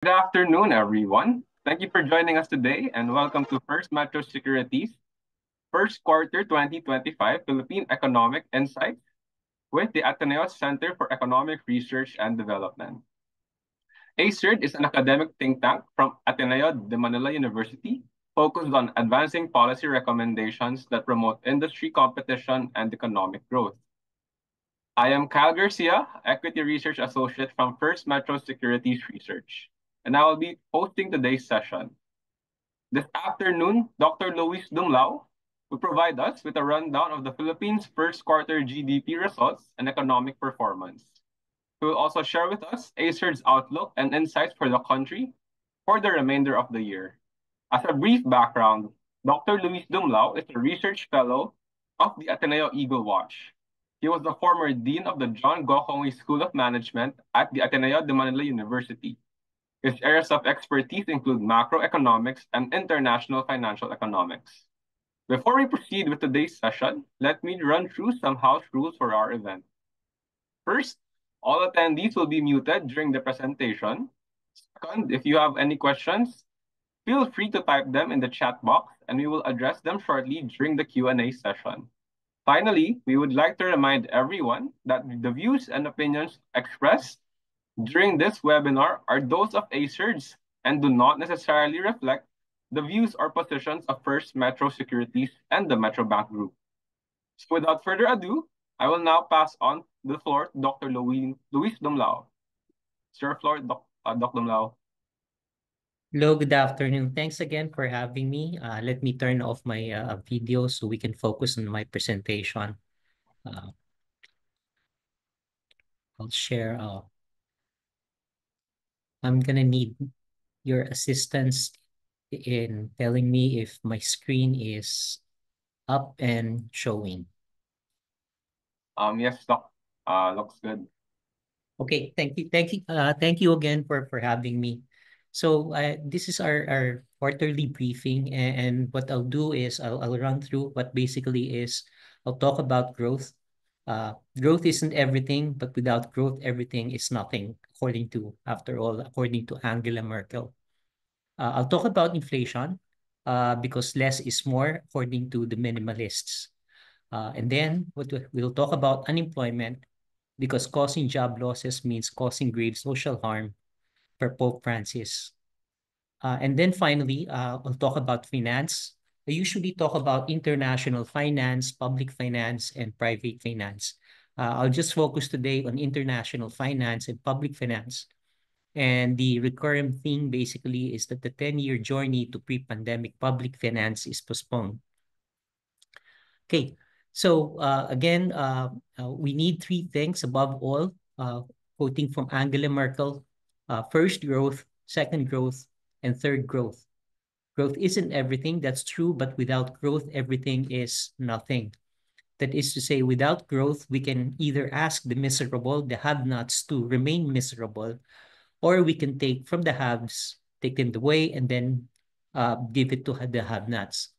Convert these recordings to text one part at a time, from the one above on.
Good afternoon, everyone. Thank you for joining us today and welcome to First Metro Securities First Quarter 2025 Philippine Economic Insights with the Ateneo Center for Economic Research and Development. ACERD is an academic think tank from Ateneo de Manila University focused on advancing policy recommendations that promote industry competition and economic growth. I am Kyle Garcia, Equity Research Associate from First Metro Securities Research, and I will be hosting today's session. This afternoon, Dr. Luis Dumlao will provide us with a rundown of the Philippines' first quarter GDP results and economic performance. He will also share with us ACER's outlook and insights for the country for the remainder of the year. As a brief background, Dr. Luis Dumlao is a research fellow of the Ateneo Eagle Watch. He was the former dean of the John Gokongwei School of Management at the Ateneo de Manila University. His areas of expertise include macroeconomics and international financial economics. Before we proceed with today's session, let me run through some house rules for our event. First, all attendees will be muted during the presentation. Second, if you have any questions, feel free to type them in the chat box and we will address them shortly during the Q&A session. Finally, we would like to remind everyone that the views and opinions expressed during this webinar are those of ACERDS and do not necessarily reflect the views or positions of First Metro Securities and the Metrobank Group. So without further ado, I will now pass on the floor to Dr. Luis Dumlao. Sir, floor, Dr. Dumlao. Hello, good afternoon. Thanks again for having me. Let me turn off my video so we can focus on my presentation. I'll share. I'm gonna need your assistance in telling me if my screen is up and showing. Yes, Doc. Looks good. Okay, thank you again for having me. So this is our quarterly briefing, and what I'll do is I'll run through what basically is I'll talk about growth. Growth isn't everything, but without growth, everything is nothing, according to Angela Merkel. I'll talk about inflation, because less is more, according to the minimalists. And then we'll talk about unemployment, because causing job losses means causing grave social harm for Pope Francis. And then finally, I'll talk about finance. I usually talk about international finance, public finance, and private finance. I'll just focus today on international finance and public finance. And the recurring thing basically is that the 10-year journey to pre-pandemic public finance is postponed. Okay, so again, we need three things above all, quoting from Angela Merkel: first, growth; second, growth; and third, growth. Growth isn't everything, that's true, but without growth, everything is nothing. That is to say, without growth, we can either ask the miserable, the have-nots, to remain miserable, or we can take from the haves, take them away, and then give it to the have-nots.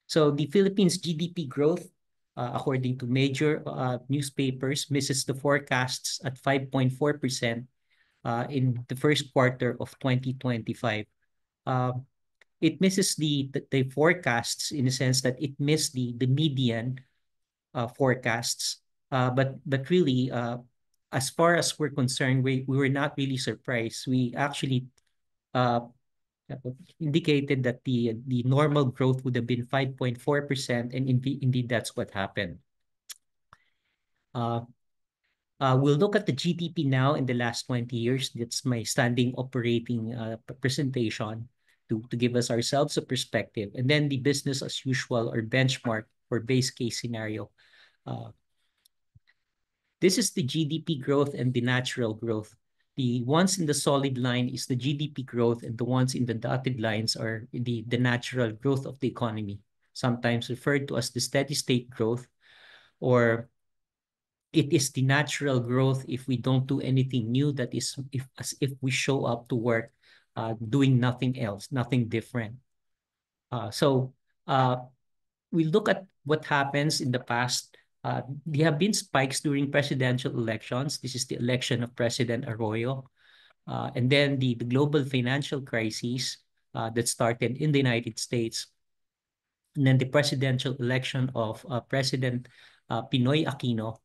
So the Philippines' GDP growth, according to major newspapers, misses the forecasts at 5.4% in the first quarter of 2025. It misses the forecasts in the sense that it missed the median forecasts. But really, as far as we're concerned, we were not really surprised. We actually indicated that the normal growth would have been 5.4%, and indeed that's what happened. We'll look at the GDP now in the last 20 years. That's my standing operating presentation to give us ourselves a perspective, and then the business as usual or benchmark or base case scenario. This is the GDP growth and the natural growth. The ones in the solid line is the GDP growth, and the ones in the dotted lines are the natural growth of the economy, sometimes referred to as the steady state growth, or it is the natural growth if we don't do anything new, that is as if we show up to work doing nothing else, nothing different. So we look at what happens in the past. There have been spikes during presidential elections. This is the election of President Arroyo. And then the global financial crisis that started in the United States, and then the presidential election of President Pinoy Aquino,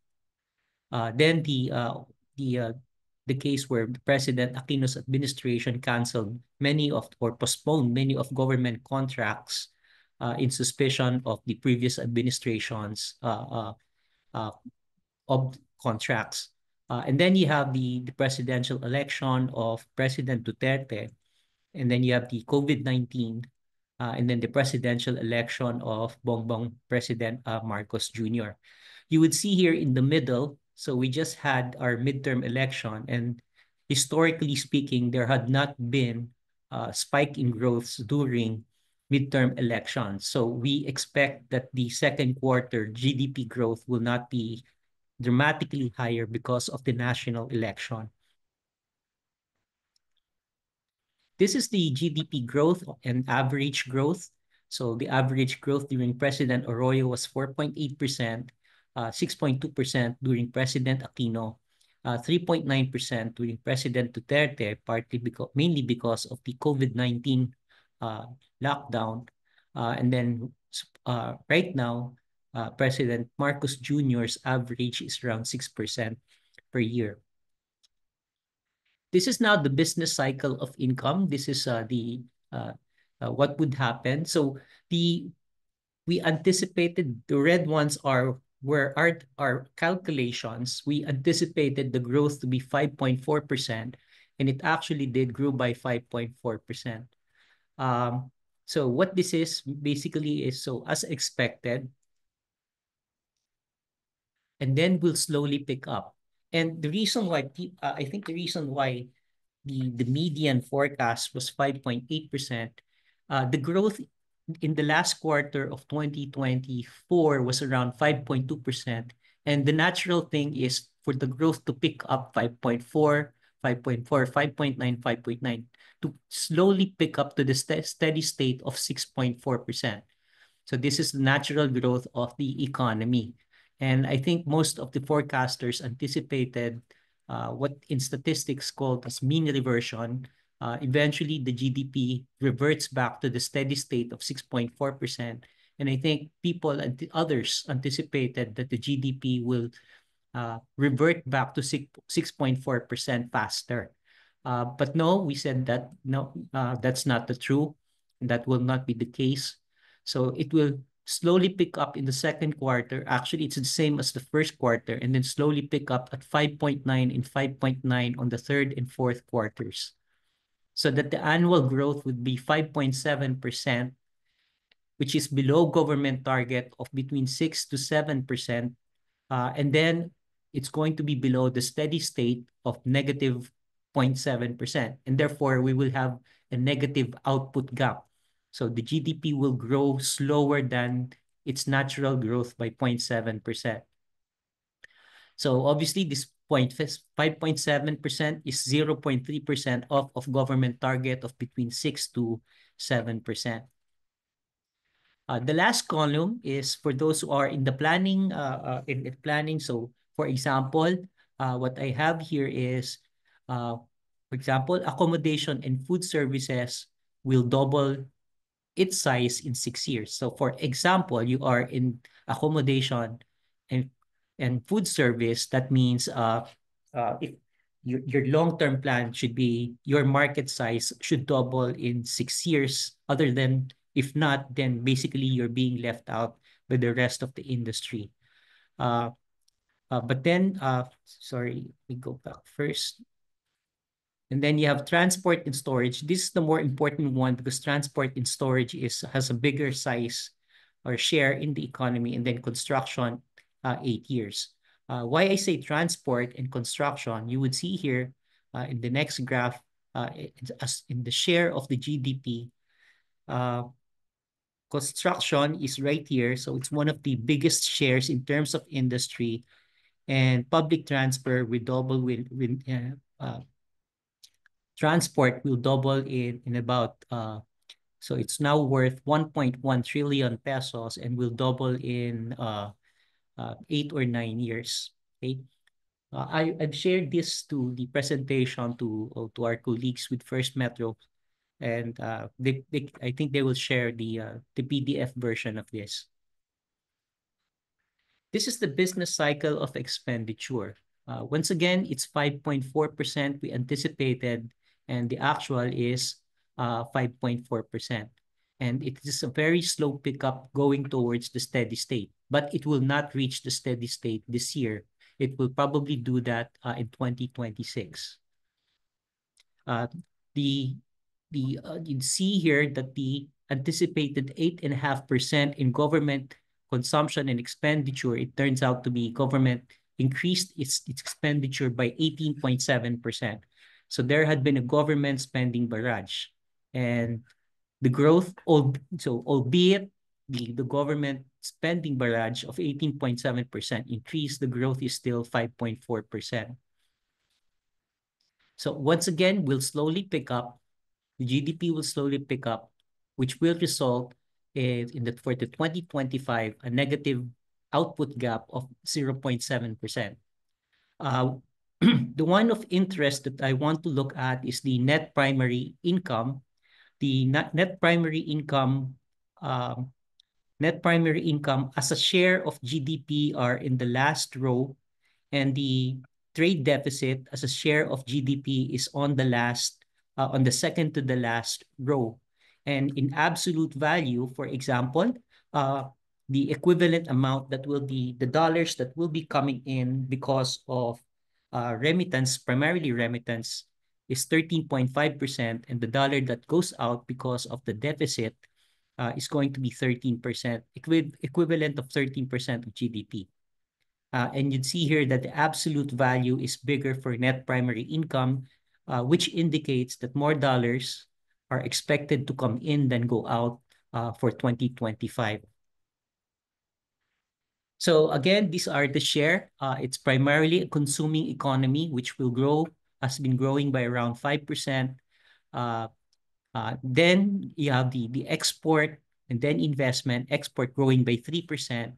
then the case where President Aquino's administration canceled many of or postponed many of government contracts in suspicion of the previous administration's uh, of contracts. And then you have the presidential election of President Duterte, and then you have the COVID-19, and then the presidential election of Bongbong President Marcos Jr. You would see here in the middle, so we just had our midterm election, and historically speaking, there had not been a spike in growths during midterm elections. So we expect that the second quarter GDP growth will not be dramatically higher because of the national election. This is the GDP growth and average growth. So the average growth during President Arroyo was 4.8%, 6.2% during President Aquino, 3.9% during President Duterte, mainly because of the COVID-19 lockdown. And then right now, President Marcos Jr.'s average is around 6% per year. This is now the business cycle of income. This is what would happen. So we anticipated the red ones are where our calculations. We anticipated the growth to be 5.4%, and it actually did grow by 5.4%. So what this is basically is, so as expected, and then we'll slowly pick up. And the reason why I think the reason why the median forecast was 5.8%, the growth in the last quarter of 2024 was around 5.2%. And the natural thing is for the growth to pick up 5.4, 5.4, 5.9, 5.9, to slowly pick up to the steady state of 6.4%. So this is the natural growth of the economy. And I think most of the forecasters anticipated what in statistics called as mean reversion. Eventually, the GDP reverts back to the steady state of 6.4%. And I think people and others anticipated that the GDP will revert back to 6.4% faster. But no, we said that no, that's not the true. That will not be the case. So it will slowly pick up in the second quarter. Actually, it's the same as the first quarter, and then slowly pick up at 5.9 and 5.9 on the third and fourth quarters. So that the annual growth would be 5.7%, which is below government target of between 6 to 7%. And then it's going to be below the steady state of negative 0.7%. And therefore, we will have a negative output gap. So the GDP will grow slower than its natural growth by 0.7%. So obviously, this 5.7% is 0.3% of government target of between 6 to 7%. The last column is for those who are in the planning, in planning. So for example, what I have here is, for example, accommodation and food services will double its size in 6 years. So for example, you are in accommodation and food service, that means if your long-term plan should be your market size should double in 6 years. Other than if not, then basically you're being left out by the rest of the industry. But then, sorry, we go back first. And then you have transport and storage. This is the more important one because transport and storage has a bigger size or share in the economy, and then construction, 8 years. Why I say transport and construction, you would see here in the next graph, in the share of the GDP, construction is right here. So it's one of the biggest shares in terms of industry, and public transport will double transport will double in about, so it's now worth 1.1 trillion pesos and will double in 8 or 9 years. Okay. I've shared this to the presentation to our colleagues with First Metro, and I think they will share the PDF version of this. This is the business cycle of expenditure. Once again, it's 5.4% we anticipated, and the actual is 5.4%. And it is a very slow pickup going towards the steady state, but it will not reach the steady state this year. It will probably do that in 2026. Uh, the you'd see here that the anticipated 8.5% in government consumption and expenditure, it turns out to be government increased its expenditure by 18.7%. So there had been a government spending barrage. And the growth, albeit the government spending barrage of 18.7% increase, the growth is still 5.4%. So once again, we'll slowly pick up. The GDP will slowly pick up, which will result for the 2025 a negative output gap of 0.7%. The one of interest that I want to look at is the net primary income. The net primary income as a share of GDP are in the last row, and the trade deficit as a share of GDP is on the second to the last row. And in absolute value, for example, the equivalent amount that will be the dollars that will be coming in because of remittance, primarily remittance, is 13.5%, and the dollar that goes out because of the deficit is going to be 13%, equivalent of 13% of GDP. And you'd see here that the absolute value is bigger for net primary income, which indicates that more dollars are expected to come in than go out for 2025. So again, these are the share. It's primarily a consuming economy, which has been growing by around 5%. Then you have the export, and then investment. Export growing by 3%.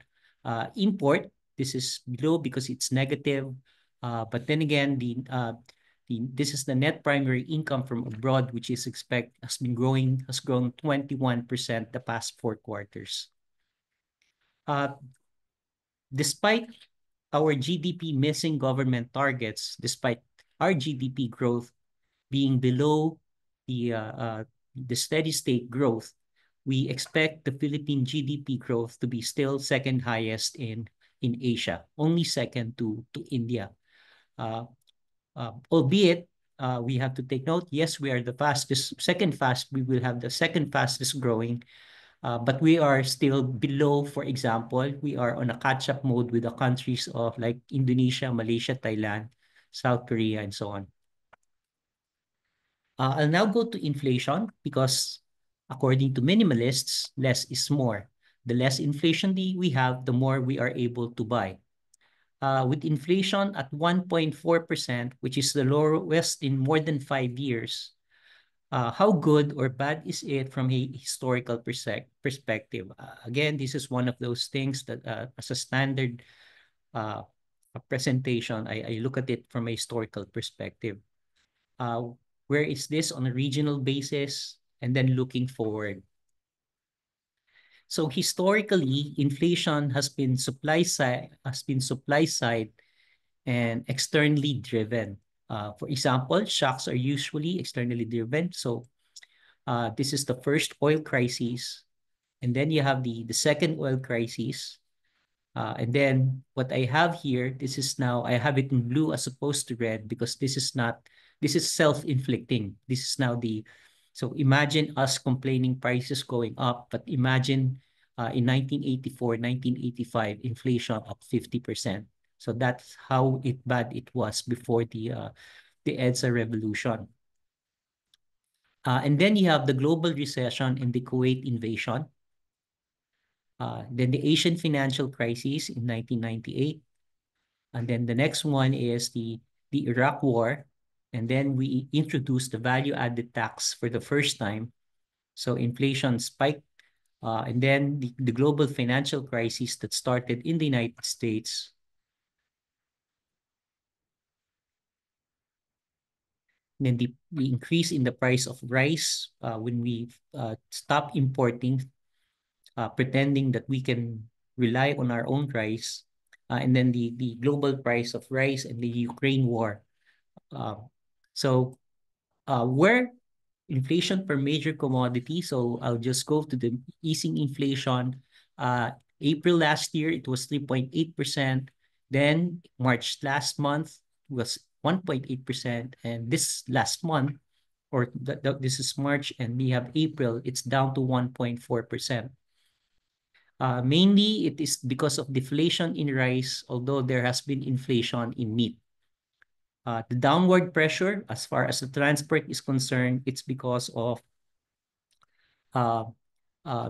Import, this is below because it's negative. But then again, this is the net primary income from abroad, which has grown 21% the past 4 quarters. Despite our GDP missing government targets, despite our GDP growth being below the steady state growth, we expect the Philippine GDP growth to be still second highest in Asia, only second to India. Albeit, we have to take note, yes, we are we will have the second fastest growing, but we are still below. For example, we are on a catch-up mode with the countries of like Indonesia, Malaysia, Thailand, South Korea, and so on. I'll now go to inflation because according to minimalists, less is more. The less inflation we have, the more we are able to buy. With inflation at 1.4%, which is the lowest in more than 5 years, how good or bad is it from a historical perspective? Again, this is one of those things that as a standard presentation, I look at it from a historical perspective. Where is this on a regional basis, and then looking forward. So historically, inflation has been supply side and externally driven. For example, shocks are usually externally driven. So this is the first oil crisis, and then you have the second oil crisis. And then what I have here, I have it in blue as opposed to red because this is self-inflicting. So imagine us complaining prices going up, but imagine in 1984, 1985, inflation up 50%. So that's how bad it was before the EDSA revolution. And then you have the global recession and the Kuwait invasion. Then the Asian financial crisis in 1998. And then the next one is the Iraq War. And then we introduced the value-added tax for the first time. So inflation spiked. And then the global financial crisis that started in the United States. then the increase in the price of rice when we stop importing, pretending that we can rely on our own rice, and then the global price of rice and the Ukraine war. So where inflation per major commodity. So I'll just go to the easing inflation. April last year, it was 3.8%. Then March last month was 1.8%. And this last month, or this is March and we have April, it's down to 1.4%. Mainly, it is because of deflation in rice, although there has been inflation in meat. The downward pressure, as far as the transport is concerned, it's because of uh, uh,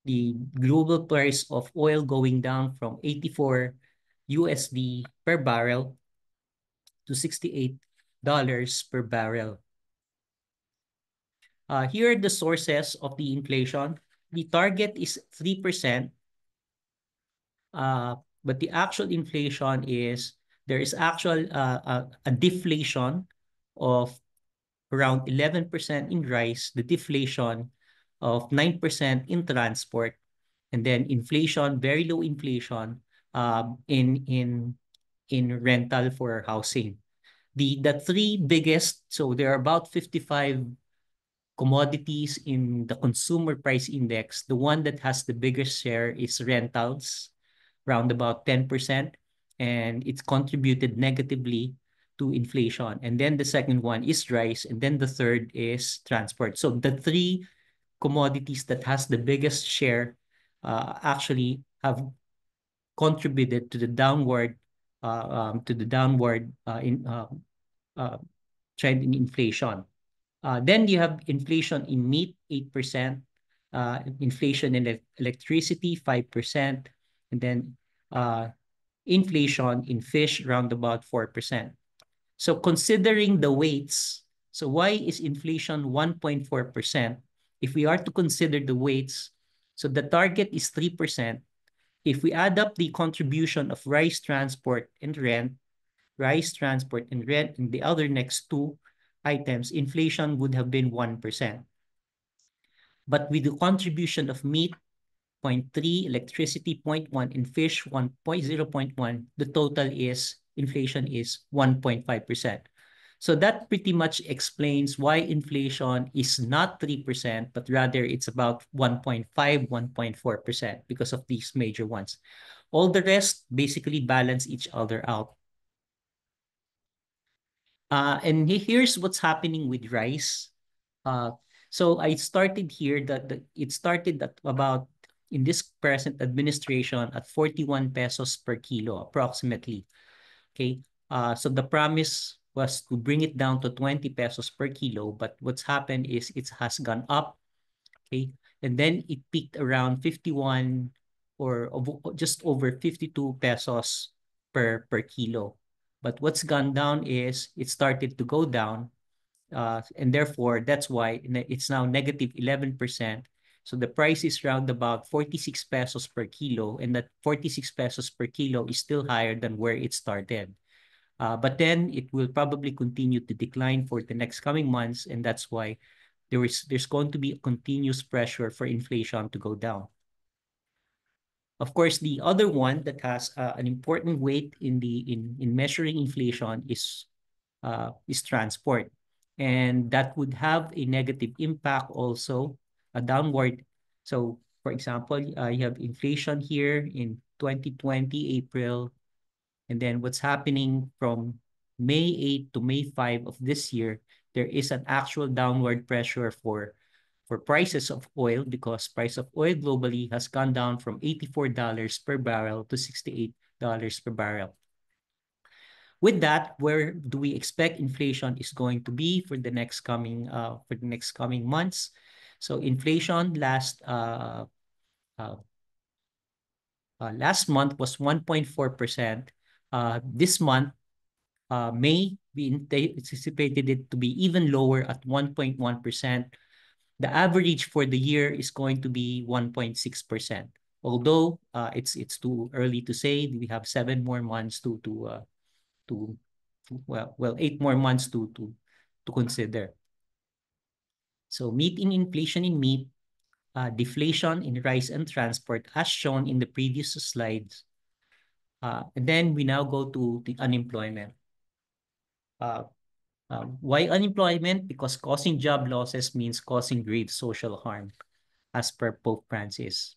the global price of oil going down from 84 USD per barrel to $68 per barrel. Here are the sources of the inflation. The target is 3%, but the actual inflation is, there is actual a deflation of around 11% in rice, the deflation of 9% in transport, and then inflation, very low inflation in rental for housing. The three biggest, so there are about 55 commodities in the consumer price index. The one that has the biggest share is rentals, around about 10%, and it's contributed negatively to inflation. And then the second one is rice, and then the third is transport. So the three commodities that has the biggest share actually have contributed to the downward uh, trend in inflation. Then you have inflation in meat, 8%, inflation in electricity, 5%, and then inflation in fish, around about 4%. So considering the weights, so why is inflation 1.4%? If we are to consider the weights, so the target is 3%. If we add up the contribution of rice transport and rent, and the other next two items, inflation would have been 1%. But with the contribution of meat, 0.3, electricity, 0.1, and fish, 0.1, the total is, inflation is 1.5%. So that pretty much explains why inflation is not 3%, but rather it's about 1.5, 1.4% because of these major ones. All the rest basically balance each other out. And here's what's happening with rice. So I started here that it started at about, in this present administration, at 41 pesos per kilo approximately. Okay. So the promise was to bring it down to 20 pesos per kilo, but what's happened is it has gone up. Okay. And then it peaked around 51 or just over 52 pesos per kilo. But what's gone down is it started to go down, and therefore that's why it's now negative 11%. So the price is around about 46 pesos per kilo, and that 46 pesos per kilo is still higher than where it started. But then it will probably continue to decline for the next coming months, and that's why there's going to be a continuous pressure for inflation to go down. Of course, the other one that has an important weight in measuring inflation is transport, and that would have a negative impact also, a downward. So, for example, you have inflation here in 2020 April, and then what's happening from May 8 to May 5 of this year, there is an actual downward pressure for prices of oil, because price of oil globally has gone down from $84 per barrel to $68 per barrel. With that, where do we expect inflation is going to be for the next coming months? So inflation last month was 1.4%. This month, May, we anticipated it to be even lower at 1.1%. The average for the year is going to be 1.6%. Although it's too early to say, we have 7 more months to 8 more months to to consider. So meeting inflation in meat, deflation in rice and transport, as shown in the previous slides. And then we now go to the unemployment. Why unemployment? Because causing job losses means causing grave social harm, as per Pope Francis.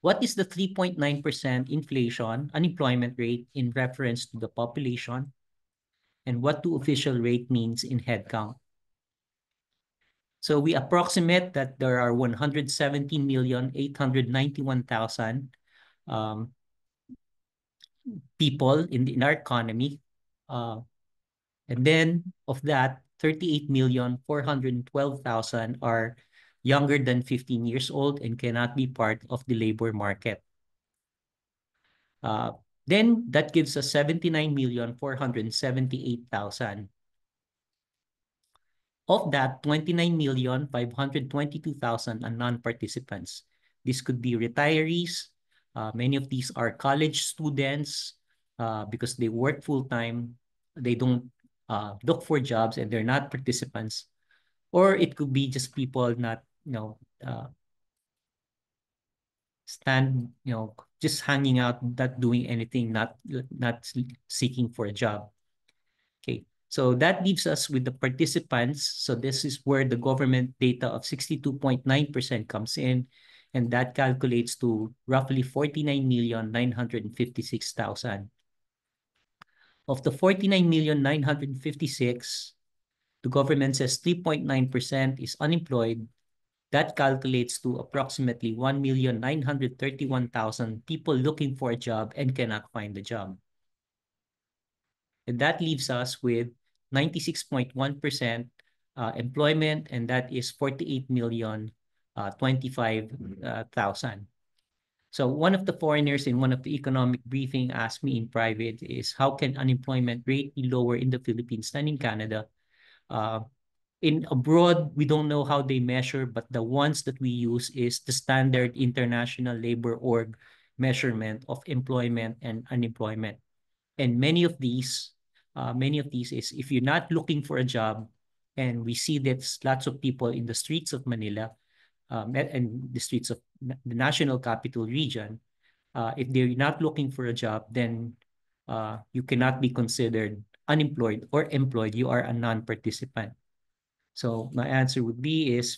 What is the 3.9% inflation unemployment rate in reference to the population? And what do official rate means in headcount? So we approximate that there are 117,891,000 people in our economy. And then of that, 38,412,000 are younger than 15 years old and cannot be part of the labor market. Then that gives us 79,478,000. Of that, 29,522,000 are non-participants. This could be retirees. Many of these are college students because they work full-time. They don't look for jobs and they're not participants. Or it could be just people not, just hanging out, not doing anything, not seeking for a job. Okay, so that leaves us with the participants. So this is where the government data of 62.9% comes in, and that calculates to roughly 49,956,000. Of the 49,956,000, the government says 3.9% is unemployed. That calculates to approximately 1,931,000 people looking for a job and cannot find a job. And that leaves us with 96.1% employment, and that is 48,025,000. So one of the foreigners in one of the economic briefing asked me in private is, how can unemployment rate be lower in the Philippines than in Canada? In abroad, we don't know how they measure, but the ones that we use is the standard International Labor Org measurement of employment and unemployment. And many of these is if you're not looking for a job, and we see that lots of people in the streets of Manila and the streets of the national capital region, if they're not looking for a job, then you cannot be considered unemployed or employed. You are a non-participant. So my answer would be is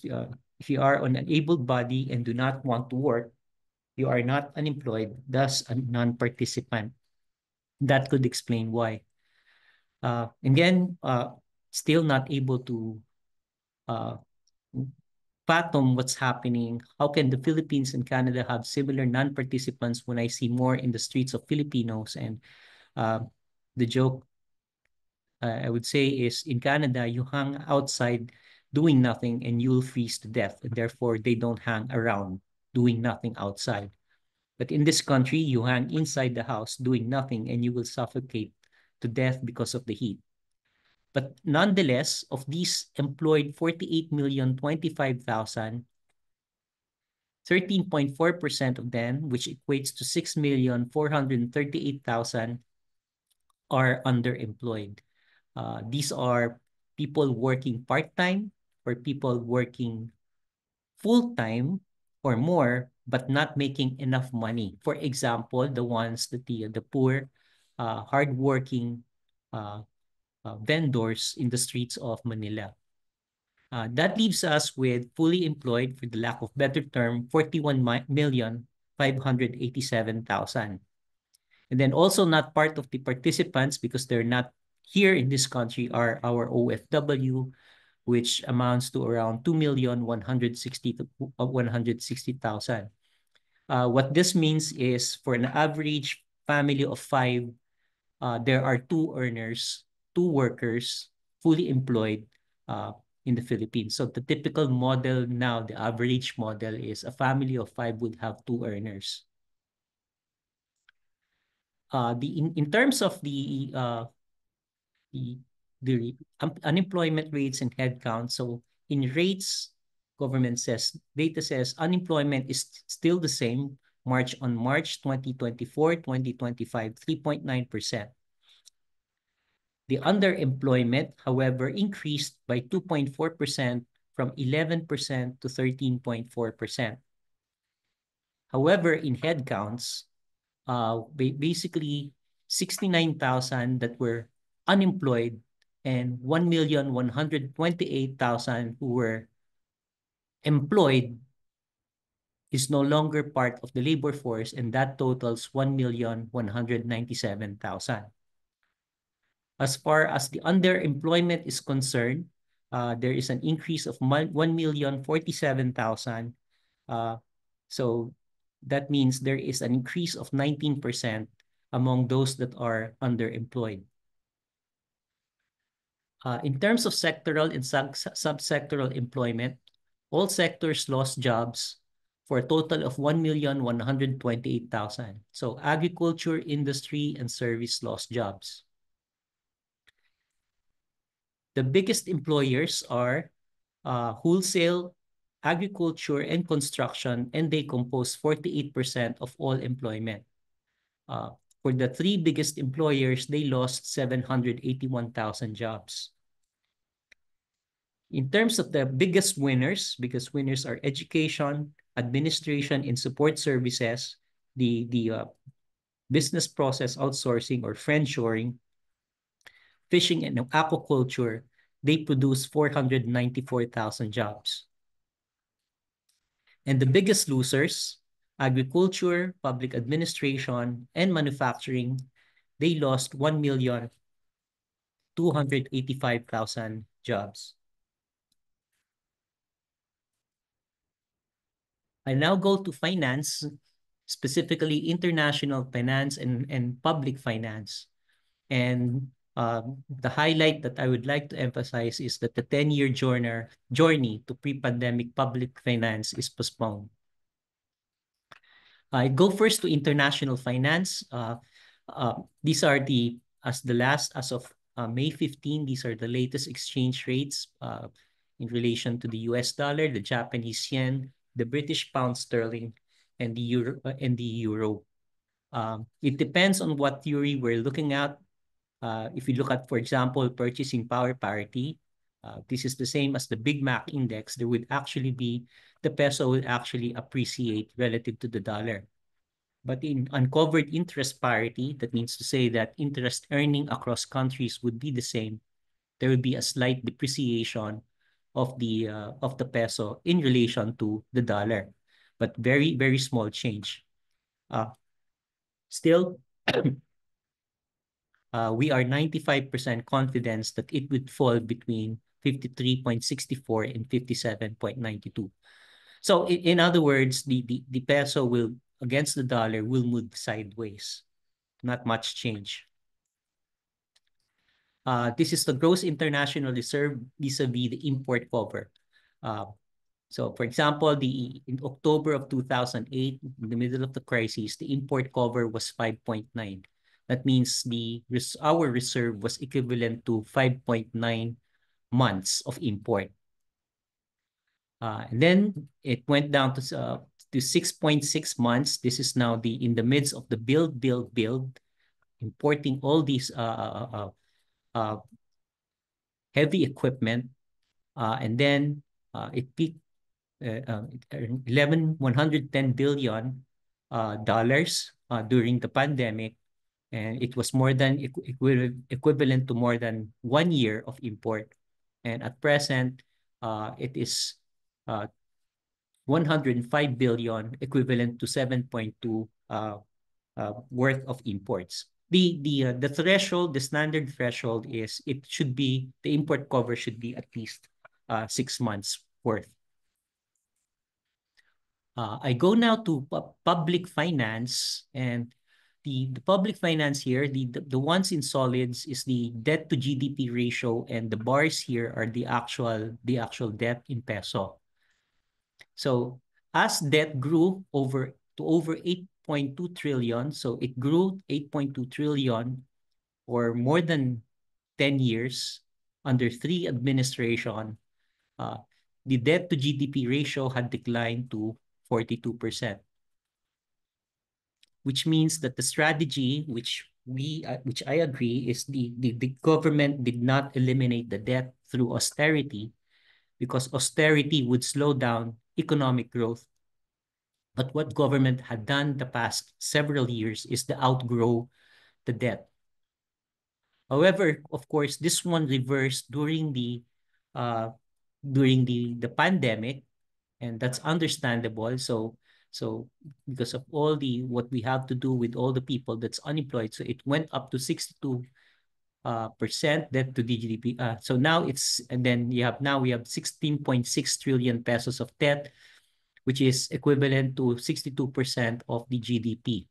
if you are an able body and do not want to work, you are not unemployed, thus a non-participant. That could explain why. Again, still not able to fathom what's happening. How can the Philippines and Canada have similar non-participants when I see more in the streets of Filipinos? And the joke I would say is, in Canada, you hang outside doing nothing and you'll freeze to death. And therefore, they don't hang around doing nothing outside. But in this country, you hang inside the house doing nothing and you will suffocate to death because of the heat. But nonetheless, of these employed 48,025,000, 13.4% of them, which equates to 6,438,000, are underemployed. These are people working part-time or people working full-time or more, but not making enough money. For example, the ones that the poor, hardworking vendors in the streets of Manila. That leaves us with fully employed, for the lack of better term, 41,587,000. And then also not part of the participants because they're not here in this country are our OFW, which amounts to around 2,160,000. What this means is for an average family of 5, there are 2 earners, 2 workers fully employed in the Philippines. So the typical model now, the average model is a family of 5 would have 2 earners. In terms of the unemployment rates and headcount, so in rates, government says, data says unemployment is still the same March 2024, 2025, 3.9%. The underemployment, however, increased by 2.4% from 11% to 13.4%. However, in headcounts, basically 69,000 that were unemployed and 1,128,000 who were employed is no longer part of the labor force, and that totals 1,197,000. As far as the underemployment is concerned, there is an increase of 1,047,000. So that means there is an increase of 19% among those that are underemployed. In terms of sectoral and subsectoral employment, all sectors lost jobs for a total of 1,128,000. So agriculture, industry, and service lost jobs. The biggest employers are wholesale, agriculture, and construction, and they compose 48% of all employment. For the three biggest employers, they lost 781,000 jobs. In terms of the biggest winners, biggest winners are education, administration, and support services, the business process outsourcing or friendshoring, fishing and aquaculture, they produce 494,000 jobs. And the biggest losers, agriculture, public administration, and manufacturing, they lost 1,285,000 jobs. I now go to finance, specifically international finance and public finance. And the highlight that I would like to emphasize is that the 10-year journey to pre-pandemic public finance is postponed. I go first to international finance. These are as of May 15, these are the latest exchange rates in relation to the US dollar, the Japanese yen, the British pound sterling, and the euro. It depends on what theory we're looking at. If you look at, for example, purchasing power parity, this is the same as the Big Mac index. There would actually be, the peso would actually appreciate relative to the dollar. But in uncovered interest parity, that means to say that interest earning across countries would be the same. There would be a slight depreciation of the peso in relation to the dollar, but very, very small change. Still, we are 95% confidence that it would fall between 53.64 and 57.92. So in other words, the peso will, against the dollar, will move sideways. Not much change. This is the gross international reserve vis-a-vis the import cover. So for example, in October of 2008, in the middle of the crisis, the import cover was 5.9. That means our reserve was equivalent to 5.9 months of import. And then it went down to 6.6 months. This is now in the midst of the build, importing all these heavy equipment. And then it peaked $110 billion during the pandemic. And it was more than equivalent to more than 1 year of import. And at present, it is 105 billion, equivalent to 7.2 worth of imports. The threshold, the standard threshold is the import cover should be at least 6 months worth. I go now to public finance, and the public finance here, the ones in solids is the debt to GDP ratio, and the bars here are the actual debt in peso. So as debt grew to over 8.2 trillion, so it grew 8.2 trillion or more than 10 years under 3 administration, the debt to GDP ratio had declined to 42%, which means that the strategy which which I agree, is the government did not eliminate the debt through austerity, because austerity would slow down economic growth. But what government had done the past several years is to outgrow the debt. However, of course, this one reversed uh, during the pandemic, and that's understandable. So because of all the what we have to do with all the people that's unemployed, so it went up to 62 percent debt to the GDP. So now it's, and then we have 16.6 trillion pesos of debt, which is equivalent to 62% of the GDP.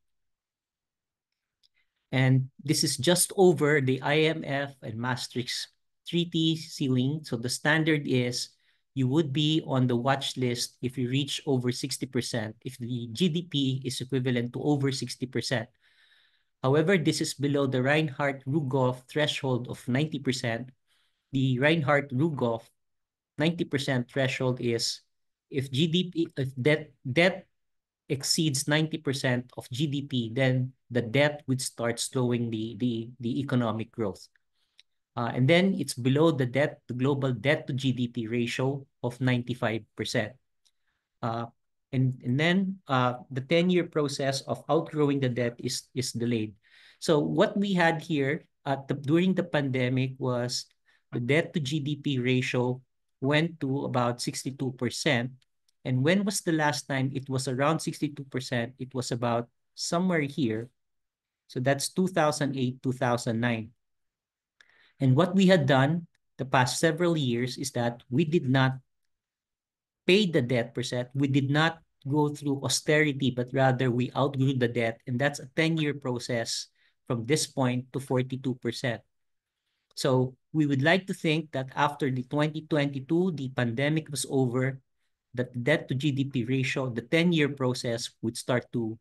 And this is just over the IMF and Maastricht Treaty ceiling. So the standard is you would be on the watch list if you reach over 60%, if the GDP is equivalent to over 60%. However, this is below the Reinhardt-Rugoff threshold of 90%. The Reinhardt-Rugoff 90% threshold is if debt exceeds 90% of GDP, then the debt would start slowing the economic growth. And then it's below the global debt to GDP ratio of 95%. Uh, and then the 10-year process of outgrowing the debt is delayed. So what we had here during the pandemic was the debt to GDP ratio went to about 62%. And when was the last time it was around 62%? It was about somewhere here. So that's 2008, 2009. And what we had done the past several years is that we did not pay the debt percent. We did not go through austerity, but rather we outgrew the debt. And that's a 10-year process from this point to 42%. So we would like to think that after the 2022, the pandemic was over, that the debt to GDP ratio, the 10-year process would start to,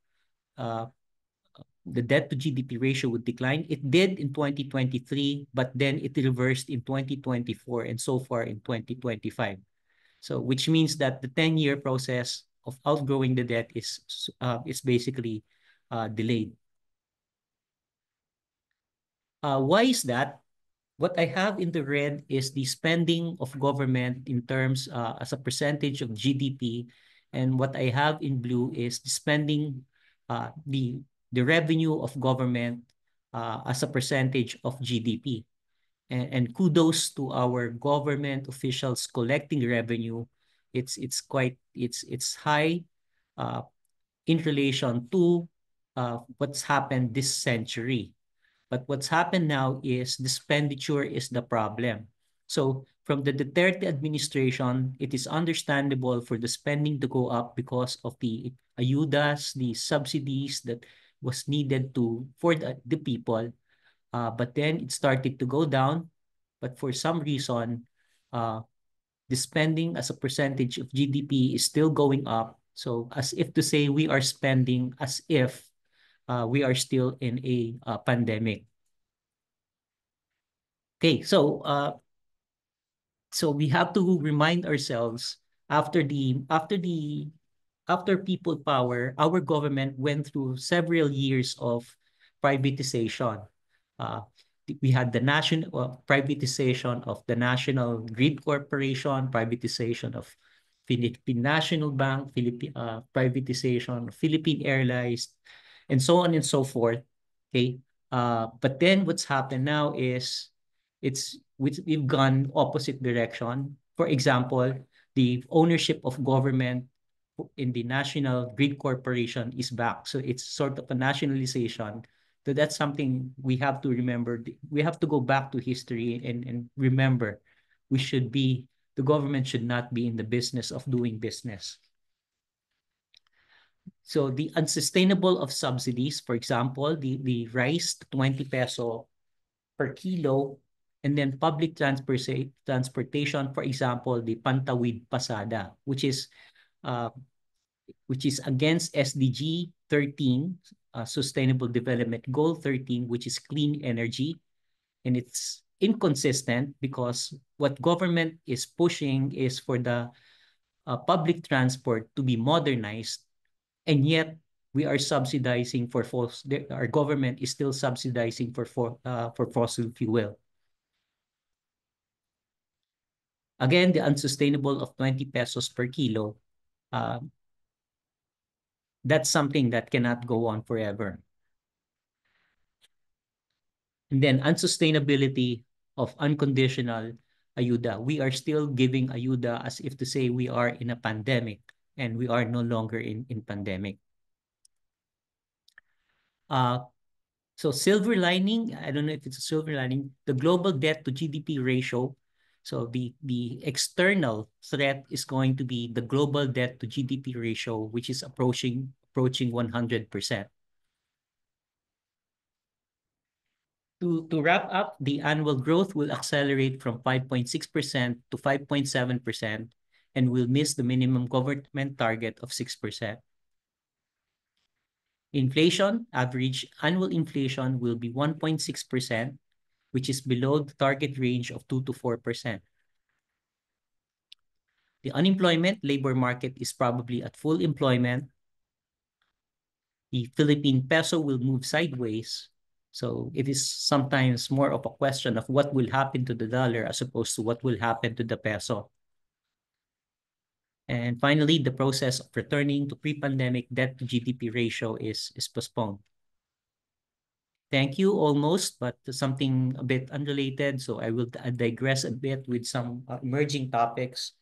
the debt to GDP ratio would decline. It did in 2023, but then it reversed in 2024 and so far in 2025. So which means that the 10-year process of outgrowing the debt is basically delayed. Why is that? What I have in the red is the spending of government in terms as a percentage of GDP, and what I have in blue is the spending, the revenue of government as a percentage of GDP. And kudos to our government officials collecting revenue. It's high uh, in relation to what's happened this century. But what's happened now is the expenditure is the problem. So from the Duterte administration, it is understandable for the spending to go up because of the ayudas, the subsidies that was needed for the people. But then it started to go down. But for some reason, the spending as a percentage of GDP is still going up. So as if to say we are spending as if we are still in a pandemic. Okay, so we have to remind ourselves after people power, our government went through several years of privatization. Uh, we had the national privatization of the National Grid Corporation, privatization of Philippine National Bank, privatization of Philippine Airlines, and so on and so forth. Okay, but then what's happened now is we've gone opposite direction. For example, the ownership of government in the National Grid Corporation is back. So it's sort of a nationalization. So that's something we have to remember. We have to go back to history and remember the government should not be in the business of doing business. So the unsustainable of subsidies, for example, the rice 20 peso per kilo, and then public transportation, for example, the Pantawid Pasada, which is against SDG 13, Sustainable Development Goal 13, which is clean energy. And it's inconsistent because what government is pushing is for the public transport to be modernized, and yet we are subsidizing for our government is still subsidizing for fossil fuel. Again, the unsustainable of 20 pesos per kilo, that's something that cannot go on forever. And then unsustainability of unconditional ayuda. We are still giving ayuda as if to say we are in a pandemic, and we are no longer in pandemic. So silver lining, I don't know if it's a silver lining, the global debt to GDP ratio. So the external threat is going to be the global debt to GDP ratio, which is approaching 100%. To wrap up, the annual growth will accelerate from 5.6% to 5.7% and will miss the minimum government target of 6%. Inflation, average annual inflation will be 1.6%, which is below the target range of 2 to 4%. The unemployment labor market is probably at full employment. The Philippine peso will move sideways. So it is sometimes more of a question of what will happen to the dollar as opposed to what will happen to the peso. And finally, the process of returning to pre-pandemic debt to GDP ratio is postponed. Thank you, almost, but something a bit unrelated. So I will digress a bit with some emerging topics.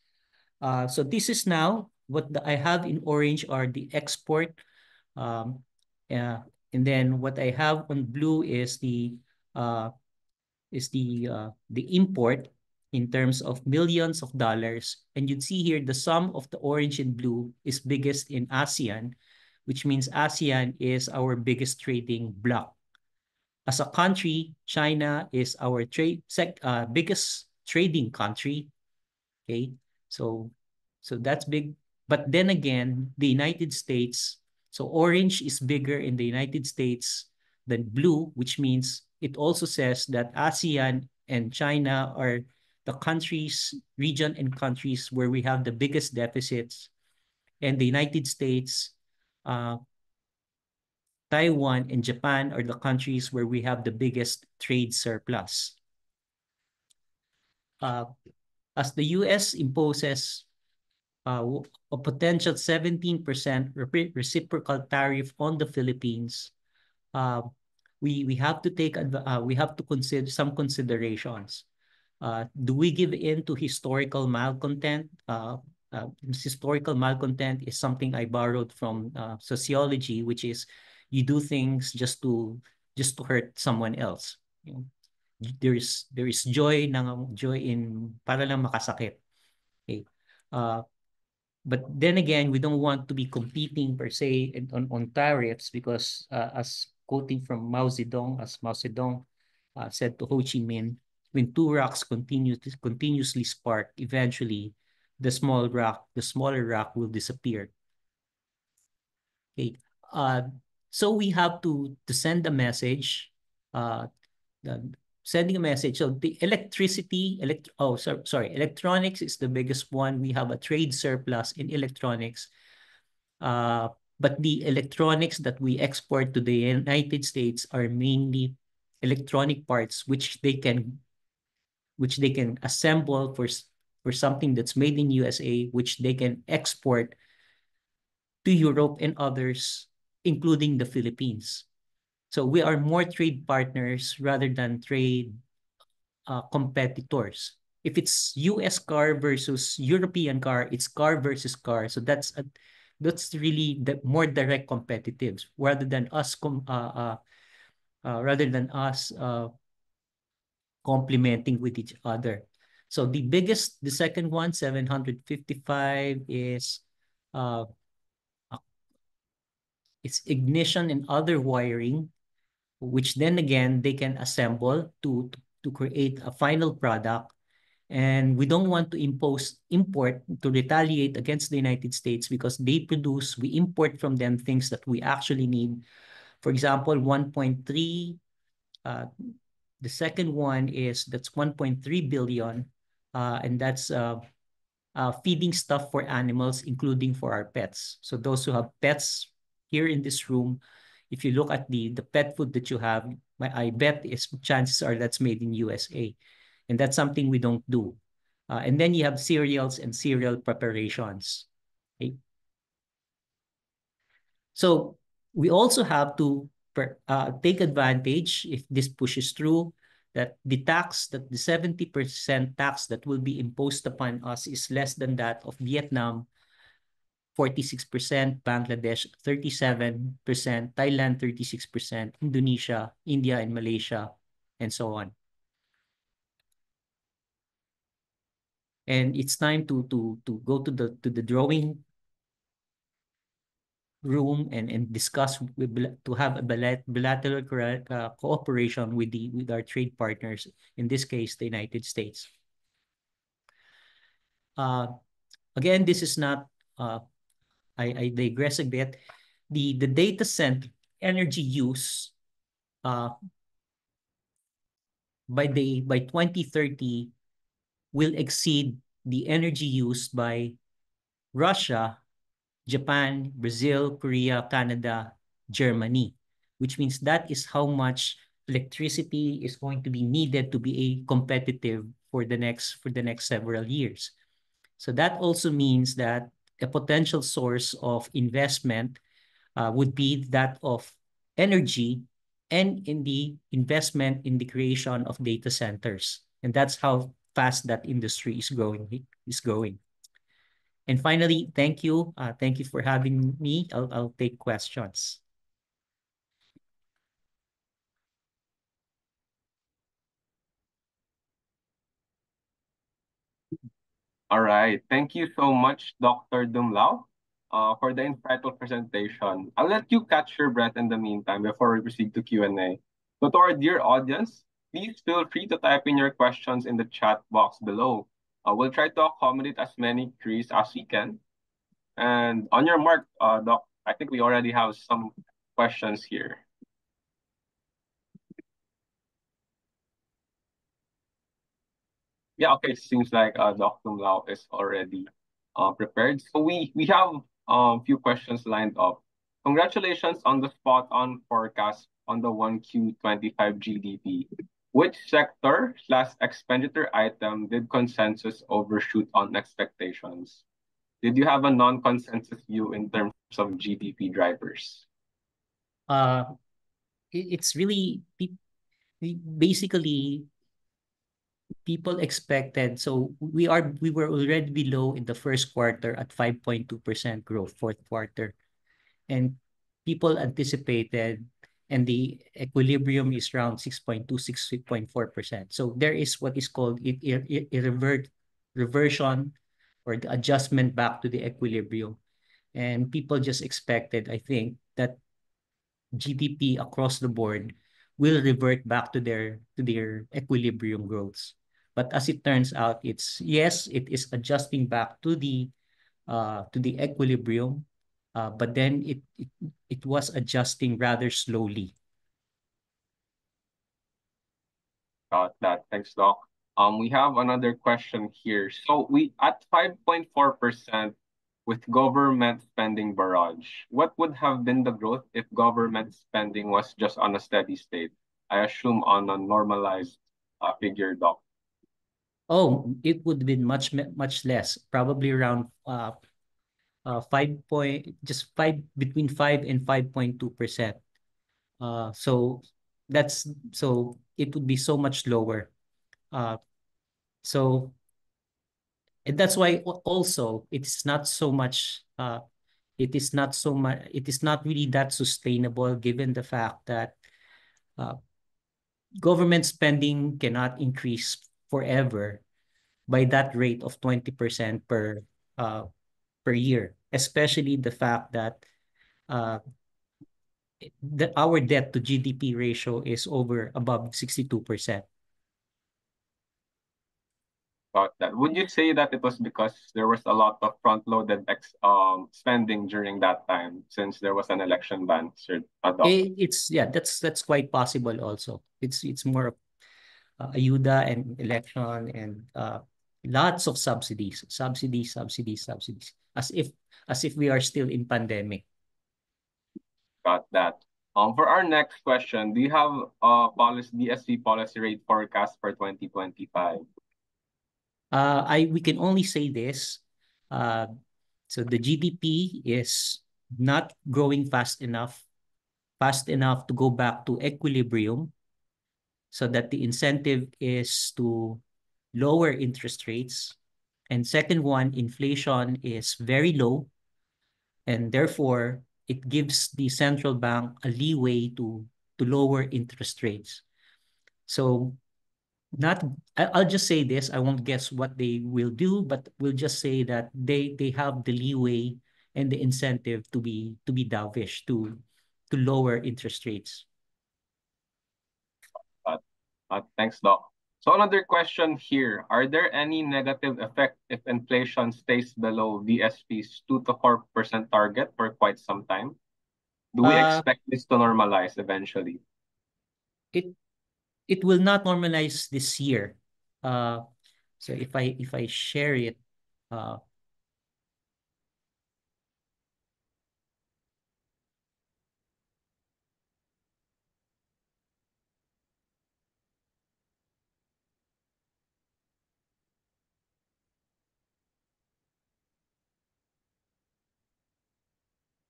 So this is now what I have in orange are the export. And then what I have on blue is the import in terms of millions of dollars. And you'd see here the sum of the orange and blue is biggest in ASEAN, which means ASEAN is our biggest trading bloc. As a country, China is our biggest trading country. Okay, so that's big. But then again, the United States, so orange is bigger in the United States than blue, which means it also says that ASEAN and China are the region and countries where we have the biggest deficits. And the United States, Taiwan, and Japan are the countries where we have the biggest trade surplus. As the US imposes a potential 17% reciprocal tariff on the Philippines, we have to consider some considerations. Do we give in to historical malcontent? Historical malcontent is something I borrowed from sociology, which is you do things just to hurt someone else. You know, there is joy in para lang makasakit. Okay. But then again, we don't want to be competing per se on tariffs because as quoting from Mao Zedong, said to Ho Chi Minh, when two rocks continuously spark, eventually the smaller rock will disappear. Okay. So we have to send a message, sending a message. So the electronics is the biggest one. We have a trade surplus in electronics. But the electronics that we export to the United States are mainly electronic parts, which they can assemble for something that's made in USA, which they can export to Europe and others, including the Philippines. So we are more trade partners rather than trade competitors. If it's US car versus European car, it's car versus car. So that's really the more direct competitive rather than us complementing with each other. So the second one, 755, is it's ignition and other wiring, which then again they can assemble to create a final product. And we don't want to import to retaliate against the United States because we import from them things that we actually need. For example, 1.3, the second one that's 1.3 billion, and that's feeding stuff for animals, including for our pets. So those who have pets here in this room, if you look at the pet food that you have, I bet chances are that's made in USA. And that's something we don't do. And then you have cereals and cereal preparations. Okay? So we also have to take advantage, if this pushes through, that the 70% tax that will be imposed upon us is less than that of Vietnam, 46%, Bangladesh 37%, Thailand 36%, Indonesia, India, and Malaysia, and so on. And it's time to go to the drawing room and discuss to have a bilateral cooperation with our trade partners, in this case the United States. Again, this is not I digress a bit. The data center energy use by 2030 will exceed the energy used by Russia, Japan, Brazil, Korea, Canada, Germany, which means that is how much electricity is going to be needed to be competitive for the next several years. So that also means that a potential source of investment would be that of energy and in the investment in the creation of data centers. And that's how fast that industry is growing. And finally, thank you. Thank you for having me. I'll take questions. All right. Thank you so much, Dr. Dumlao, for the insightful presentation. I'll let you catch your breath in the meantime before we proceed to Q&A. So to our dear audience, please feel free to type in your questions in the chat box below. We'll try to accommodate as many queries as we can. And on your mark, Doc, I think we already have some questions here. Yeah, okay. Seems like Dr. Lau is already prepared. So we have a few questions lined up. Congratulations on the spot on forecast on the 1Q25 GDP. Which sector slash expenditure item did consensus overshoot on expectations? Did you have a non-consensus view in terms of GDP drivers? It's really basically people expected. So we were already below in the first quarter at 5.2% growth, fourth quarter. And people anticipated, and the equilibrium is around 6.2, 6.4%. So there is what is called a reversion, or the adjustment back to the equilibrium. And people just expected, I think, that GDP across the board will revert back to their equilibrium growths. But as it turns out, it is adjusting back to the equilibrium, but then it was adjusting rather slowly. Got that. Thanks, Doc. We have another question here. So we at 5.4% with government spending barrage. What would have been the growth if government spending was just on a steady state? I assume on a normalized figure, Doc. Oh, it would have been much less, probably around 5 between 5 and 5.2%. So it would be so much lower. So and that's why also it's not so much it is not really that sustainable, given the fact that government spending cannot increase forever by that rate of 20% per year, especially the fact that our debt to GDP ratio is above 62%. Got that. Would you say that it was because there was a lot of front-loaded spending during that time, since there was an election ban, Sir Doc? That's quite possible also. It's more of ayuda and election and lots of subsidies, as if we are still in pandemic. Got that. For our next question, do you have DSC policy rate forecast for 2025? We can only say this. Uh, so the GDP is not growing fast enough to go back to equilibrium, so that the incentive is to lower interest rates. And second one, inflation is very low, and therefore it gives the central bank a leeway to lower interest rates. So not I'll just say this, I won't guess what they will do, but we'll just say that they have the leeway and the incentive to be dovish, to lower interest rates. Thanks, Doc. So another question here, are there any negative effect if inflation stays below DSP's 2 to 4% target for quite some time? Do we Uh expect this to normalize eventually? it it will not normalize this year. Uh so if I share it, uh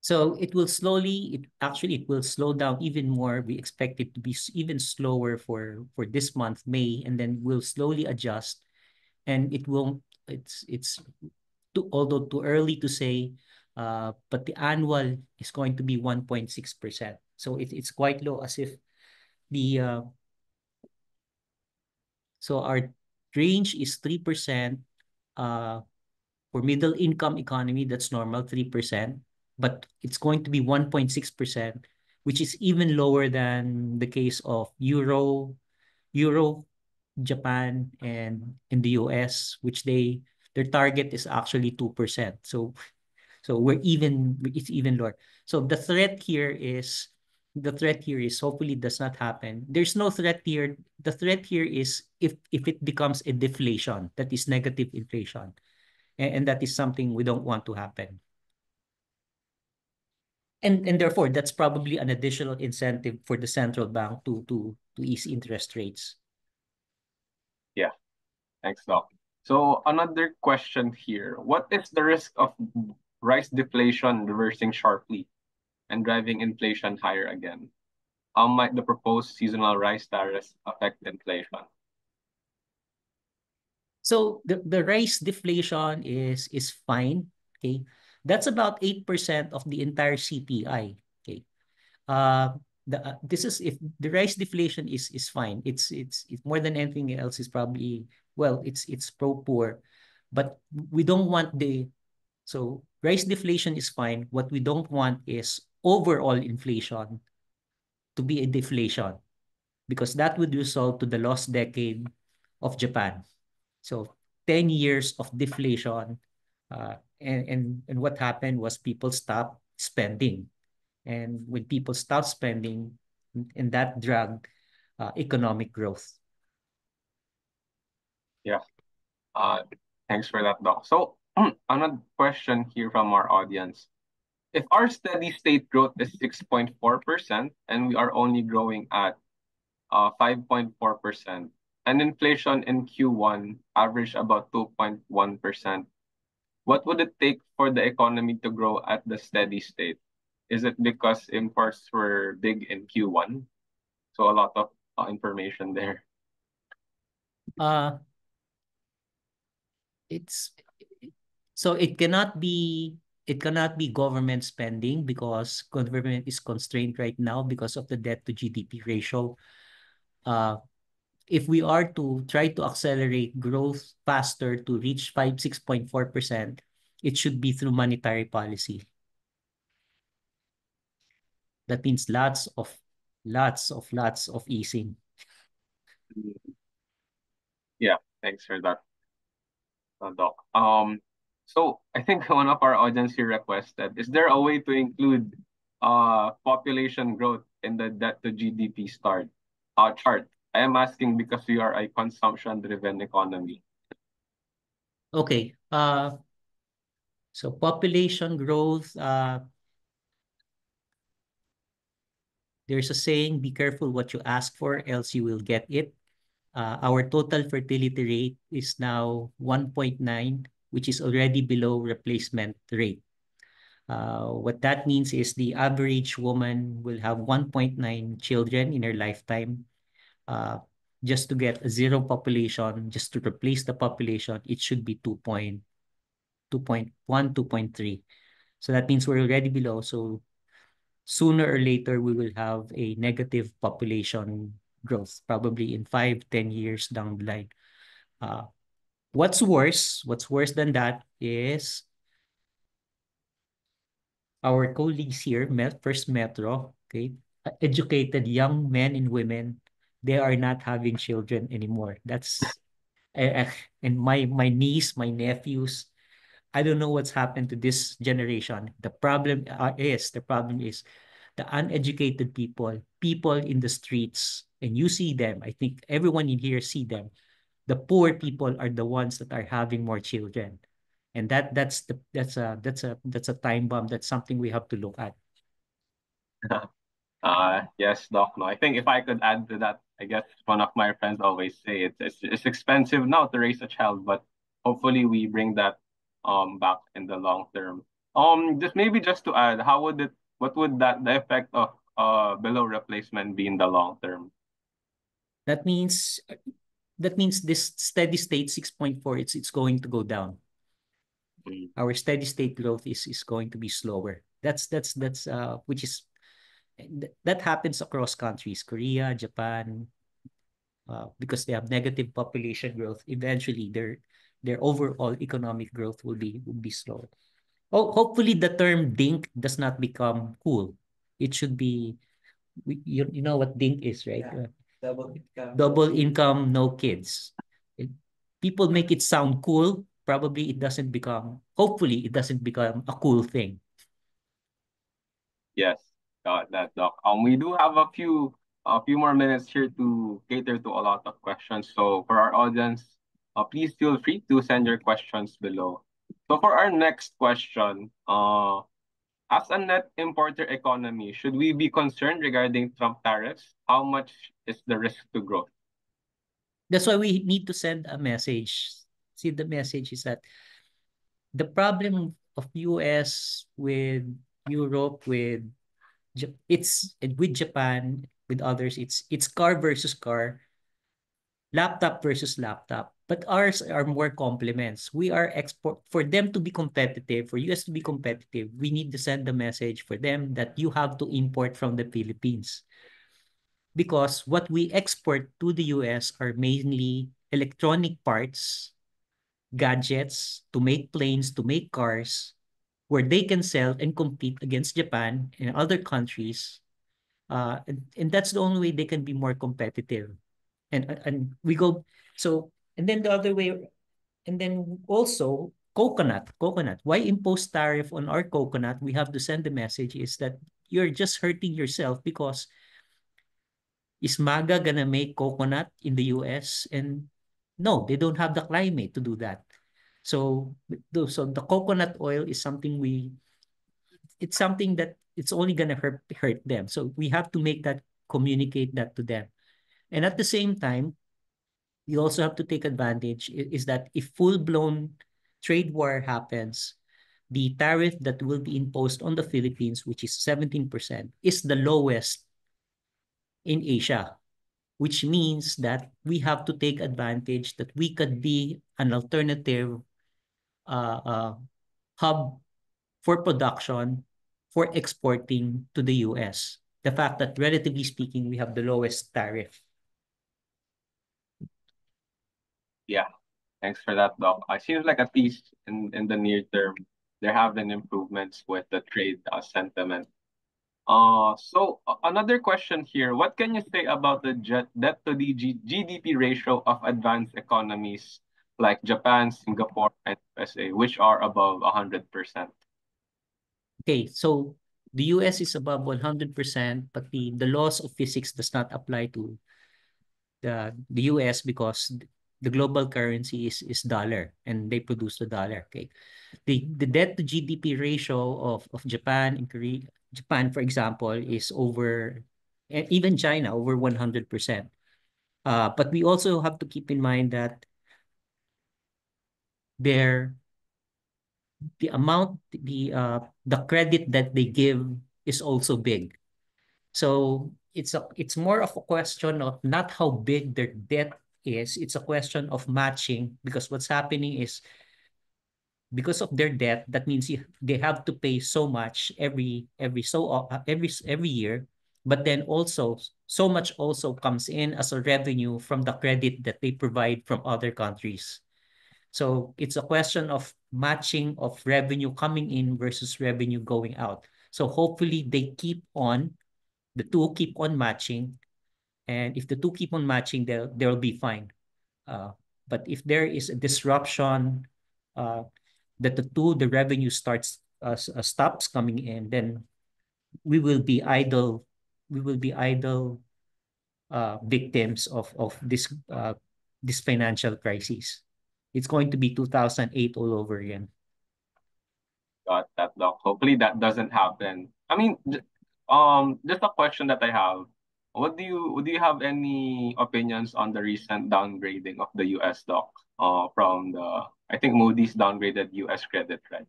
so it will slowly, it will slow down even more. We expect it to be even slower for this month, May, and then we'll slowly adjust, and it won't, it's too, although too early to say, but the annual is going to be 1.6%. So it's quite low, as if the so our range is 3%. For middle income economy, that's normal, 3%, but it's going to be 1.6%, which is even lower than the case of Euro, Japan, and in the US, which their target is actually 2%. So it's even lower. So the threat here is hopefully does not happen. There's no threat here. The threat here is if it becomes a deflation, that is negative inflation. And that is something we don't want to happen. And therefore, that's probably an additional incentive for the central bank to ease interest rates. Yeah, thanks, Doc. So another question here, what is the risk of rice deflation reversing sharply and driving inflation higher again? How might the proposed seasonal rice tariffs affect inflation? So the rice deflation is fine. Okay. That's about 8% of the entire CPI. Okay. This is, if the rice deflation is fine. It's more than anything else is probably, well, it's pro poor, but we don't want so rice deflation is fine. What we don't want is overall inflation to be a deflation, because that would result to the lost decade of Japan. So 10 years of deflation, and what happened was people stopped spending. And when people stop spending, and that dragged economic growth. Yeah, uh, thanks for that, Doc. So another question here from our audience. If our steady state growth is 6.4% and we are only growing at 5.4%, and inflation in Q1 averaged about 2.1%, what would it take for the economy to grow at the steady state? Is it because imports were big in Q1? So a lot of information there. Uh, it's so it cannot be government spending, because government is constrained right now because of the debt to GDP ratio. Uh, if we are to try to accelerate growth faster to reach 6.4%, it should be through monetary policy. That means lots of easing. Yeah, thanks for that, Doc. So I think one of our audience here requested, is there a way to include population growth in the debt to GDP chart? I am asking because we are a consumption-driven economy. Okay. So population growth, There's a saying, be careful what you ask for, else you will get it. Our total fertility rate is now 1.9, which is already below replacement rate. What that means is the average woman will have 1.9 children in her lifetime. Just to get a zero population, just to replace the population, it should be 2.1, 2.3. So that means we're already below. So sooner or later, we will have a negative population growth, probably in 5, 10 years down the line. What's worse than that is our colleagues here, First Metro, okay, educated young men and women, they are not having children anymore. That's and my niece, my nephews, I don't know what's happened to this generation. The problem is the uneducated people in the streets, and you see them. I think everyone in here see them. The poor people are the ones that are having more children, and that's a time bomb. That's something we have to look at. Yes, Doc. No, I think if I could add to that, I guess one of my friends always say it's expensive now to raise a child, but hopefully we bring that back in the long term. Just to add, what would the effect of below replacement be in the long term? That means that means this steady state 6.4, it's going to go down. Mm. Our steady state growth is going to be slower. That's which is that happens across countries, Korea, Japan, because they have negative population growth. Eventually, their overall economic growth will be slow. Oh, hopefully the term DINK does not become cool. It should be, you know what DINK is, right? Yeah. Double income. Double income, no kids. It, People make it sound cool. Hopefully it doesn't become a cool thing. Yes, got that, Doc. We do have a few more minutes here to cater to a lot of questions. So for our audience, please feel free to send your questions below. So for our next question, as a net importer economy, should we be concerned regarding Trump tariffs? How much is the risk to growth? That's why we need to send a message. See, the message is that the problem of US with Europe, it's with Japan, with others, it's car versus car, laptop versus laptop. But ours are more complements. We are export for them to be competitive, for US to be competitive. We need to send the message for them that you have to import from the Philippines. Because what we export to the US are mainly electronic parts, gadgets to make planes, to make cars, where they can sell and compete against Japan and other countries. And that's the only way they can be more competitive. And we go so and then the other way, and then also coconut. Why impose tariff on our coconut? We have to send the message is that you're just hurting yourself because is MAGA gonna make coconut in the US? And no, they don't have the climate to do that. So the coconut oil is something it's something that it's only gonna hurt them. So we have to communicate that to them. And at the same time, you also have to take advantage is that if full-blown trade war happens, the tariff that will be imposed on the Philippines, which is 17%, is the lowest in Asia, which means that we have to take advantage that we could be an alternative uh, uh, hub for production for exporting to the US. The fact that relatively speaking, we have the lowest tariff. Yeah, thanks for that, Doc. I seems like at least in the near term, there have been improvements with the trade sentiment. Another question here. What can you say about the debt to the GDP ratio of advanced economies like Japan, Singapore, and USA, which are above 100%? Okay, so the US is above 100%, but the laws of physics does not apply to the US because the global currency is dollar and they produce the dollar. Okay. The debt to GDP ratio of Japan and Korea, Japan, for example, is over and even China over 100%. But we also have to keep in mind that their the credit that they give is also big. So it's more of a question of not how big their debt is. It's a question of matching, because what's happening is, because of their debt, that means they have to pay so much every year, but then also so much also comes in as a revenue from the credit that they provide from other countries. So it's a question of matching of revenue coming in versus revenue going out. So hopefully the two keep on matching, and if the two keep on matching, they'll be fine. Uh, but if there is a disruption, uh, that the revenue stops coming in, then we will be idle. We will be idle victims of this financial crisis. It's going to be 2008 all over again. Got that, Doc. Hopefully that doesn't happen. I mean, just a question that I have. Do you have any opinions on the recent downgrading of the US stock? From the I think Moody's downgraded US credit, right?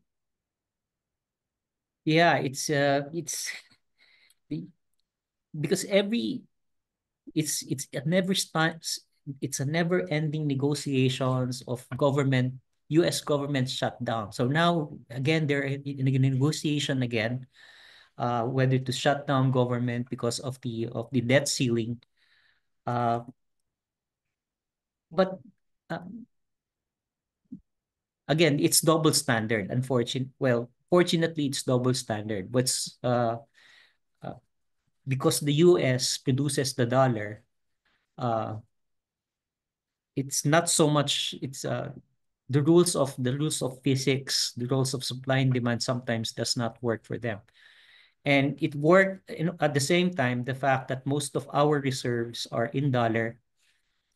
Yeah, it's because it's a never starts it's a never ending negotiations of government US government shutdown. So now again they're in a negotiation again, whether to shut down government because of the debt ceiling. Uh, but um, again, it's double standard. Fortunately, it's double standard. Uh, because the US produces the dollar, uh, it's not so much. It's the rules of physics, the rules of supply and demand sometimes does not work for them. And it worked at the same time, the fact that most of our reserves are in dollar.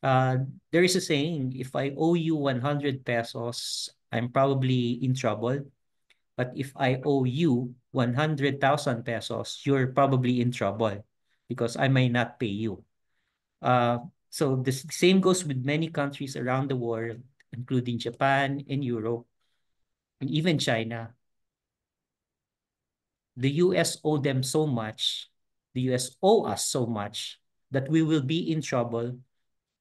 There is a saying, if I owe you 100 pesos, I'm probably in trouble. But if I owe you 100,000 pesos, you're probably in trouble because I may not pay you. So the same goes with many countries around the world, including Japan and Europe and even China. The US owe them so much, the US owe us so much that we will be in trouble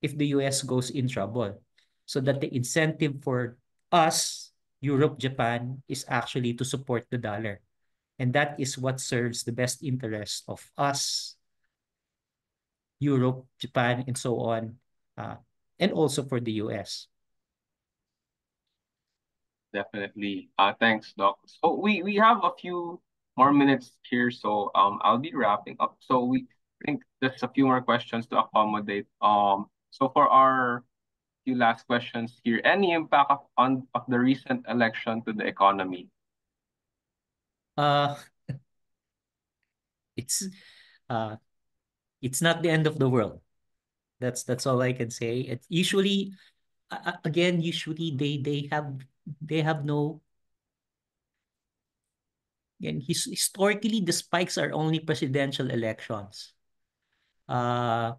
if the US goes in trouble. So that the incentive for us, Europe, Japan, is actually to support the dollar. And that is what serves the best interest of us, Europe, Japan, and so on, uh, and also for the US. Definitely. Thanks, Doc. So we have a few more minutes here, so I'll be wrapping up. So we think just a few more questions to accommodate. So for our few last questions here, any impact of the recent election to the economy? Uh, it's uh, it's not the end of the world. That's all I can say. It usually, again, usually they have no. Again, historically, the spikes are only presidential elections. Uh,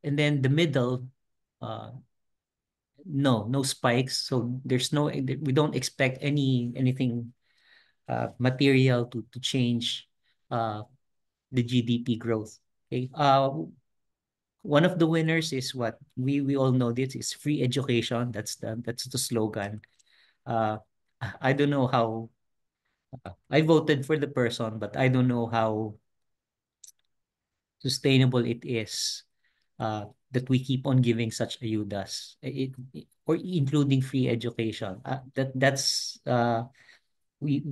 and then the middle, uh, no spikes. So there's no, we don't expect anything material to change uh, the GDP growth. Okay. One of the winners is what we all know, this is free education. That's the slogan. Uh, I don't know how I voted for the person, but I don't know how sustainable it is that we keep on giving such ayudas, or including free education. We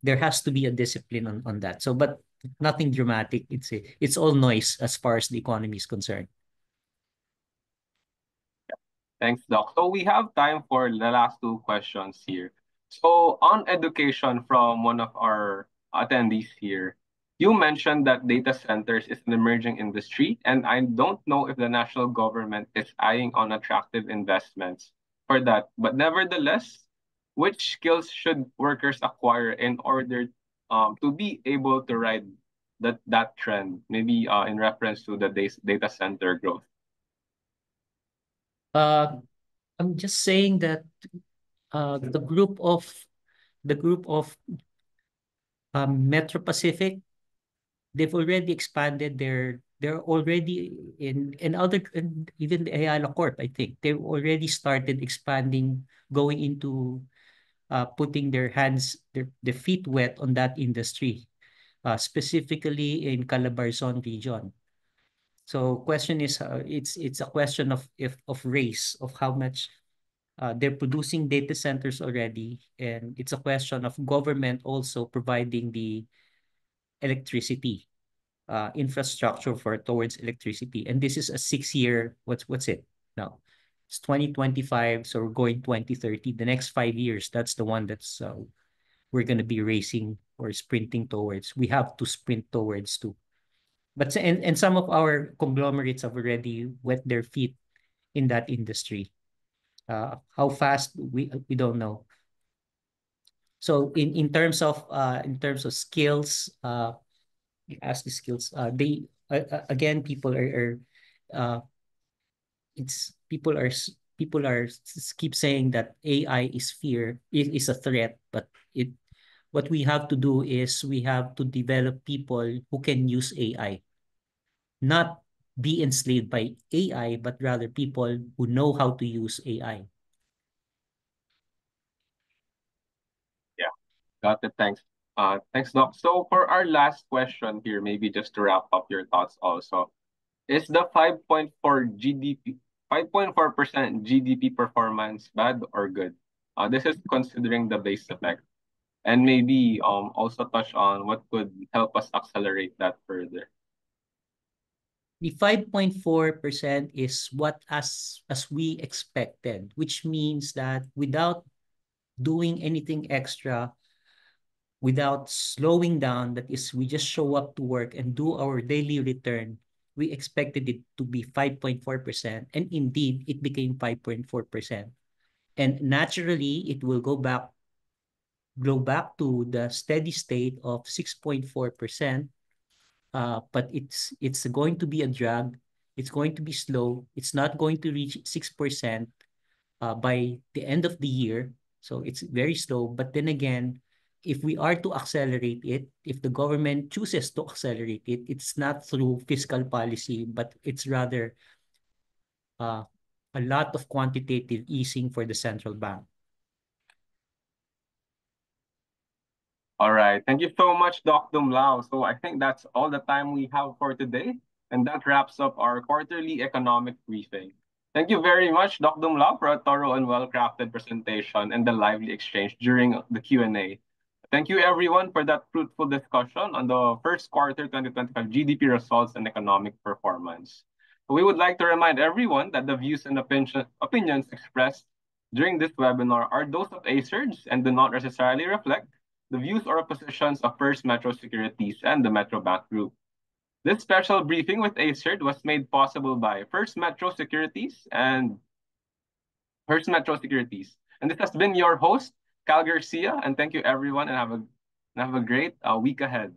there has to be a discipline on that. So, but nothing dramatic. It's all noise as far as the economy is concerned. Thanks, Doc. So we have time for the last two questions here. So on education from one of our attendees here, you mentioned that data centers is an emerging industry, and I don't know if the national government is eyeing on attractive investments for that. But nevertheless, which skills should workers acquire in order to be able to ride that trend, maybe in reference to the data center growth? Uh, I'm just saying that the group of Metro Pacific, they've already expanded they're already in other, and even the Ayala Corp, I think they've already started expanding, going into putting their feet wet on that industry, specifically in Calabarzon region. So question is, it's a question of if of race of how much they're producing data centers already, and it's a question of government also providing the electricity infrastructure for towards electricity. And this is a 6 year, what's it now? It's 2025, so we're going 2030. The next 5 years, that's the one that's we're going to be racing or sprinting towards. We have to sprint towards too. But and some of our conglomerates have already wet their feet in that industry. How fast, we don't know. So in terms of skills, you ask the skills. They again, uh, people are keep saying that AI is fear, is a threat, but it what we have to do is we have to develop people who can use AI, not be enslaved by AI, but rather people who know how to use AI. Yeah, got it. Thanks. Thanks, Doc. So for our last question here, maybe just to wrap up your thoughts also, is the 5.4% GDP performance bad or good? This is considering the base effect, and maybe also touch on what could help us accelerate that further. The 5.4% is what as we expected, which means that without doing anything extra, without slowing down, that is, we just show up to work and do our daily return, we expected it to be 5.4%. And indeed, it became 5.4%. And naturally, it will go back to the steady state of 6.4%. But it's going to be a drag. It's going to be slow. It's not going to reach 6% by the end of the year. So it's very slow. But then again, if we are to accelerate it, if the government chooses to accelerate it, it's not through fiscal policy, but it's rather uh, a lot of quantitative easing for the central bank. All right. Thank you so much, Doc Dumlao. So I think that's all the time we have for today. And that wraps up our quarterly economic briefing. Thank you very much, Doc Dumlao, for a thorough and well-crafted presentation and the lively exchange during the Q&A. Thank you, everyone, for that fruitful discussion on the first quarter 2025 GDP results and economic performance. We would like to remind everyone that the views and opinions expressed during this webinar are those of ACERGS and do not necessarily reflect the views or positions of First Metro Securities and the Metro Bank Group. This special briefing with ACERD was made possible by First Metro Securities. And this has been your host, Cal Garcia, and thank you everyone, and have a great week ahead.